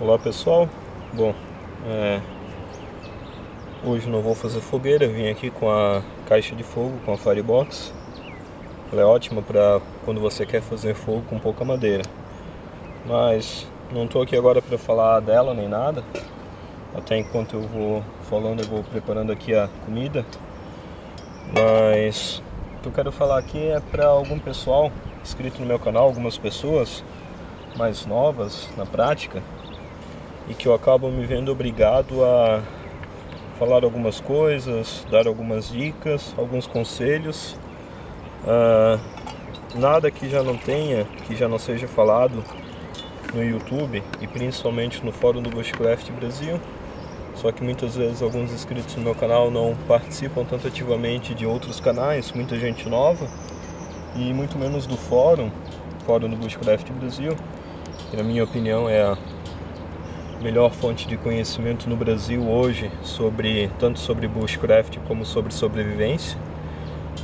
Olá pessoal, bom, hoje não vou fazer fogueira, vim aqui com a caixa de fogo, com a Firebox. Ela é ótima para quando você quer fazer fogo com pouca madeira, mas não estou aqui agora para falar dela nem nada. Até enquanto eu vou falando, eu vou preparando aqui a comida. Mas o que eu quero falar aqui é para algum pessoal inscrito no meu canal, algumas pessoas mais novas na prática, e que eu acabo me vendo obrigado a falar algumas coisas, dar algumas dicas, alguns conselhos, nada que já não tenha, que já não seja falado no YouTube e principalmente no fórum do Bushcraft Brasil. Só que muitas vezes alguns inscritos no meu canal não participam tanto ativamente de outros canais, muita gente nova, e muito menos do fórum do Bushcraft Brasil, que na minha opinião é a melhor fonte de conhecimento no Brasil hoje, tanto sobre bushcraft como sobre sobrevivência.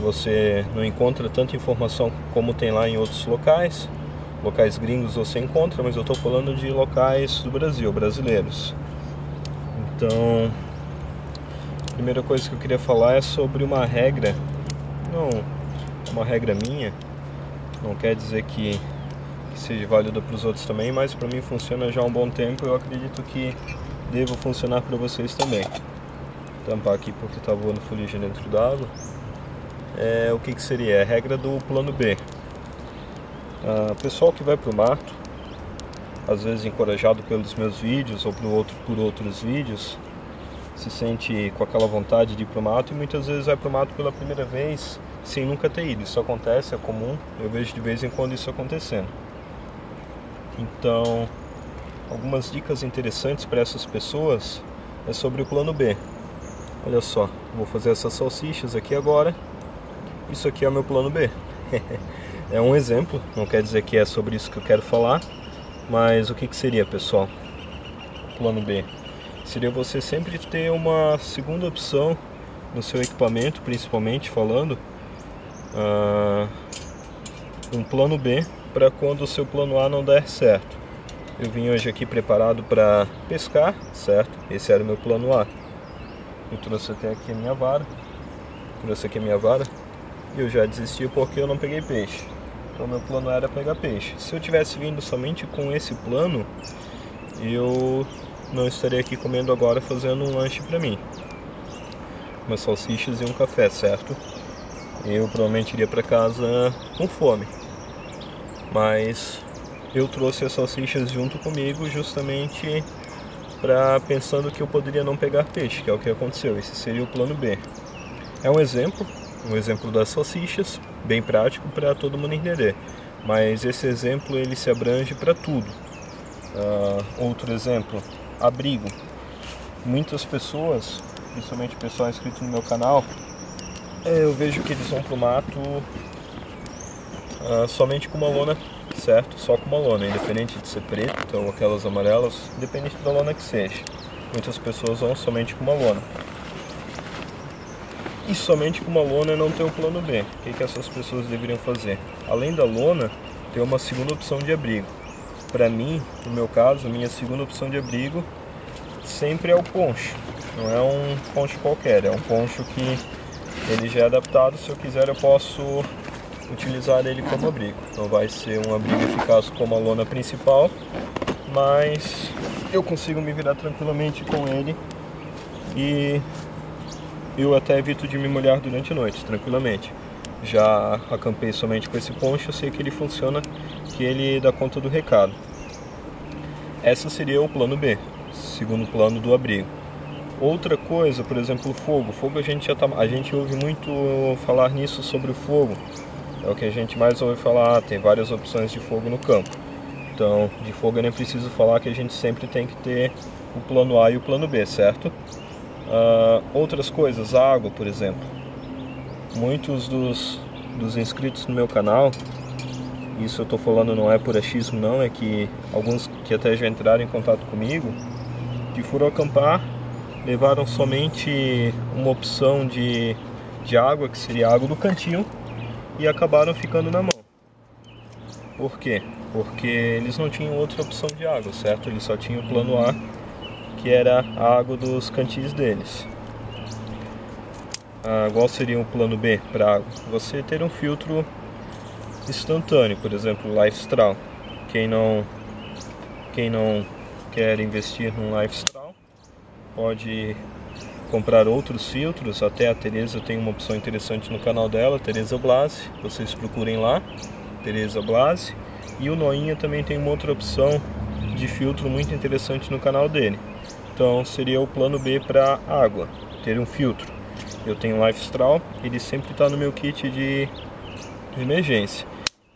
Você não encontra tanta informação como tem lá em outros locais gringos você encontra, mas eu estou falando de locais do Brasil, brasileiros. Então, a primeira coisa que eu queria falar é sobre uma regra, não uma regra minha, não quer dizer que seja válida para os outros também, mas para mim funciona já há um bom tempo e eu acredito que deva funcionar para vocês também. Vou tampar aqui porque está voando fuligem dentro d'água. O que seria? É a regra do plano B. Pessoal que vai para o mato, às vezes encorajado pelos meus vídeos ou por outros vídeos, se sente com aquela vontade de ir para o mato e muitas vezes vai para o mato pela primeira vez sem nunca ter ido. Isso acontece, é comum, eu vejo de vez em quando isso acontecendo. Então, algumas dicas interessantes para essas pessoas é sobre o plano B. Olha só, vou fazer essas salsichas aqui agora. Isso aqui é o meu plano B. É um exemplo, não quer dizer que é sobre isso que eu quero falar, mas o que seria, pessoal? Plano B seria você sempre ter uma segunda opção no seu equipamento, principalmente falando, um plano B para quando o seu plano A não der certo. Eu vim hoje aqui preparado para pescar, certo? Esse era o meu plano A. Eu trouxe até aqui a minha vara. E eu já desisti porque eu não peguei peixe. Então meu plano era pegar peixe. Se eu tivesse vindo somente com esse plano, eu não estaria aqui comendo agora fazendo um lanche para mim. Umas salsichas e um café, certo? Eu provavelmente iria para casa com fome. Mas eu trouxe as salsichas junto comigo justamente pensando que eu poderia não pegar peixe, que é o que aconteceu. Esse seria o plano B. É um exemplo das salsichas, bem prático para todo mundo entender. Mas esse exemplo ele se abrange para tudo. Outro exemplo, abrigo. Muitas pessoas, principalmente pessoal inscrito no meu canal, eu vejo que eles vão pro mato somente com uma lona, certo? Só com uma lona, independente de ser preta ou aquelas amarelas, independente da lona que seja. Muitas pessoas vão somente com uma lona. E somente com uma lona não ter o plano B. O que essas pessoas deveriam fazer? Além da lona, ter uma segunda opção de abrigo. Para mim, no meu caso, a minha segunda opção de abrigo sempre é o poncho. Não é um poncho qualquer, é um poncho que ele já é adaptado. Se eu quiser eu posso utilizar ele como abrigo. Não vai ser um abrigo eficaz como a lona principal, mas eu consigo me virar tranquilamente com ele e eu até evito de me molhar durante a noite, tranquilamente. Já acampei somente com esse poncho, eu sei que ele funciona, que ele dá conta do recado. Esse seria o plano B, segundo plano do abrigo. Outra coisa, por exemplo, o fogo. O fogo a gente ouve muito falar nisso sobre o fogo. É o que a gente mais ouve falar, tem várias opções de fogo no campo. Então, de fogo eu nem preciso falar que a gente sempre tem que ter o plano A e o plano B, certo? Outras coisas, água, por exemplo. Muitos dos inscritos no meu canal, isso eu estou falando não é por achismo não, é que alguns que até já entraram em contato comigo, que foram acampar, levaram somente uma opção de água, que seria a água do cantil, e acabaram ficando na mão. Por quê? Porque eles não tinham outra opção de água, certo? Eles só tinham o plano A, que era a água dos cantis deles. Qual seria o plano B para água? Você ter um filtro instantâneo, por exemplo, Lifestral. Quem não quer investir num Lifestral pode comprar outros filtros. Até a Teresa tem uma opção interessante no canal dela, Teresa Blasi, vocês procurem lá, Teresa Blasi. E o Noinha também tem uma outra opção de filtro muito interessante no canal dele. Então seria o plano B para água, ter um filtro. Eu tenho o Lifestral, ele sempre está no meu kit de emergência.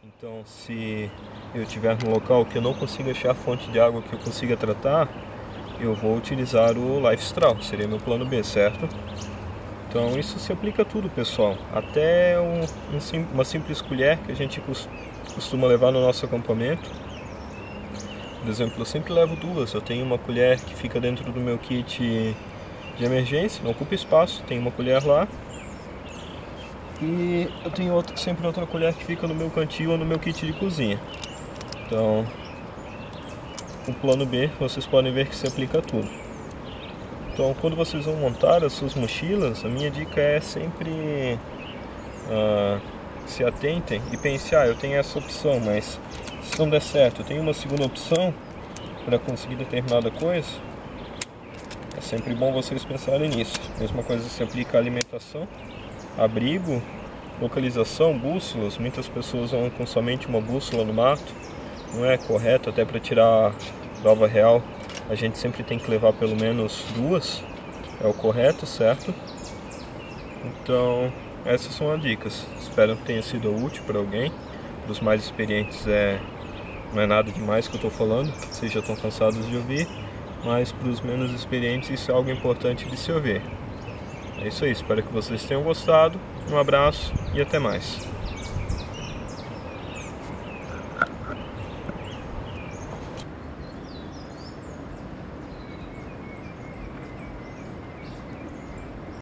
Então se eu estiver num local que eu não consiga achar fonte de água que eu consiga tratar, eu vou utilizar o Lifestral, seria meu plano B, certo? Então isso se aplica a tudo, pessoal. Até uma simples colher que a gente costuma levar no nosso acampamento. Por exemplo, eu sempre levo duas. Eu tenho uma colher que fica dentro do meu kit de emergência, não ocupa espaço, tem uma colher lá. E eu tenho sempre outra colher que fica no meu cantil ou no meu kit de cozinha. Então, o plano B, vocês podem ver que se aplica a tudo. Então, quando vocês vão montar as suas mochilas, a minha dica é sempre se atentem e pensem, eu tenho essa opção, mas se não der certo, eu tenho uma segunda opção para conseguir determinada coisa. É sempre bom vocês pensarem nisso. Mesma coisa se aplica à alimentação, abrigo, localização, bússolas. Muitas pessoas vão com somente uma bússola no mato. Não é correto, até para tirar a prova real, a gente sempre tem que levar pelo menos duas. É o correto, certo? Então, essas são as dicas. Espero que tenha sido útil para alguém. Para os mais experientes não é nada demais que eu estou falando, vocês já estão cansados de ouvir. Mas para os menos experientes isso é algo importante de se ouvir. É isso aí, espero que vocês tenham gostado. Um abraço e até mais.